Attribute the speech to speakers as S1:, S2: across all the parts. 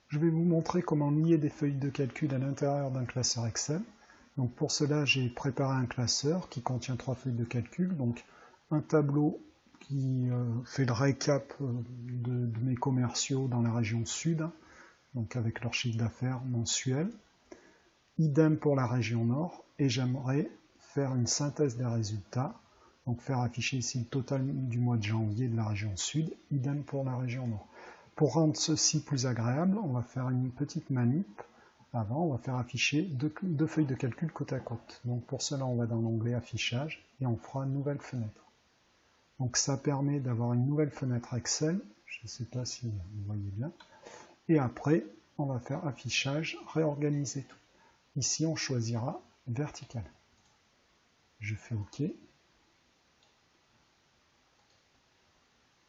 S1: Je vais vous montrer comment lier des feuilles de calcul à l'intérieur d'un classeur Excel. Donc pour cela, j'ai préparé un classeur qui contient 3 feuilles de calcul. Donc un tableau qui fait le récap de mes commerciaux dans la région sud, donc avec leur chiffre d'affaires mensuel. Idem pour la région nord, et j'aimerais faire une synthèse des résultats, donc faire afficher ici le total du mois de janvier de la région sud, idem pour la région nord. Pour rendre ceci plus agréable, on va faire une petite manip. Avant, on va faire afficher deux feuilles de calcul côte à côte. Donc pour cela, on va dans l'onglet affichage et on fera une nouvelle fenêtre. Donc ça permet d'avoir une nouvelle fenêtre Excel, je ne sais pas si vous voyez bien. Et après, on va faire affichage, réorganiser tout. Ici, on choisira vertical. Je fais OK.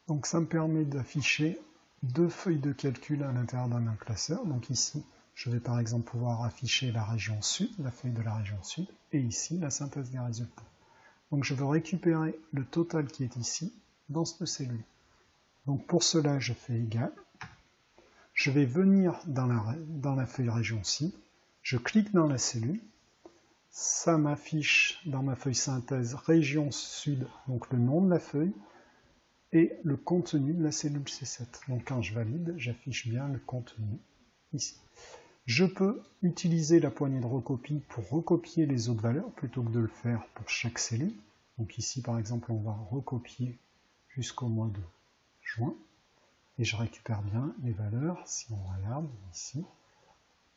S1: Donc ça me permet d'afficher 2 feuilles de calcul à l'intérieur d'un même classeur. Donc ici, je vais par exemple pouvoir afficher la région sud, la feuille de la région sud, et ici, la synthèse des résultats. Donc je veux récupérer le total qui est ici, dans cette cellule. Donc pour cela, je fais égal. Je vais venir dans la feuille région sud, je clique dans la cellule, ça m'affiche dans ma feuille synthèse région sud, donc le nom de la feuille, et le contenu de la cellule C7. Donc quand je valide, j'affiche bien le contenu ici. Je peux utiliser la poignée de recopie pour recopier les autres valeurs, plutôt que de le faire pour chaque cellule. Donc ici par exemple, on va recopier jusqu'au mois de juin, et je récupère bien les valeurs, si on regarde ici,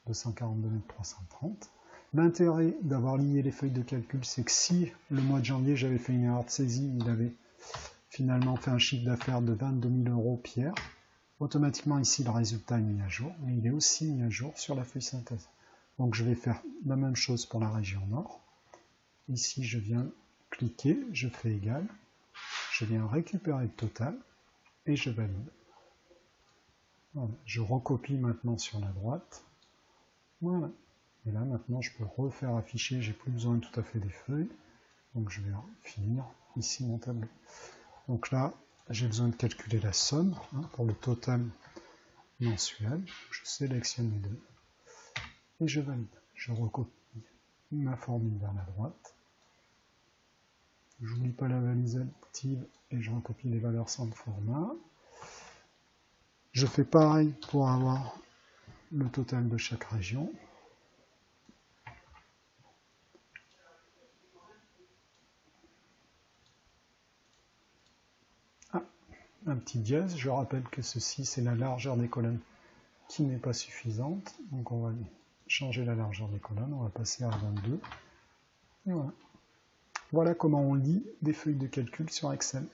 S1: 242 330. L'intérêt d'avoir lié les feuilles de calcul, c'est que si le mois de janvier j'avais fait une erreur de saisie, il avait finalement fait un chiffre d'affaires de 22 000 € Pierre, automatiquement ici le résultat est mis à jour, mais il est aussi mis à jour sur la feuille synthèse. Donc je vais faire la même chose pour la région nord. Ici je viens cliquer, je fais égal, je viens récupérer le total et je valide. Voilà. Je recopie maintenant sur la droite. Voilà. Et là maintenant je peux refaire afficher, j'ai plus besoin tout à fait des feuilles. Donc je vais finir ici mon tableau. Donc là, j'ai besoin de calculer la somme pour le total mensuel. Je sélectionne les deux et je valide. Je recopie ma formule vers la droite. Je n'oublie pas la valise active et je recopie les valeurs sans le format. Je fais pareil pour avoir le total de chaque région. Un petit dièse, je rappelle que ceci c'est la largeur des colonnes qui n'est pas suffisante, donc on va changer la largeur des colonnes, on va passer à 22, et voilà. Voilà comment on lit des feuilles de calcul sur Excel.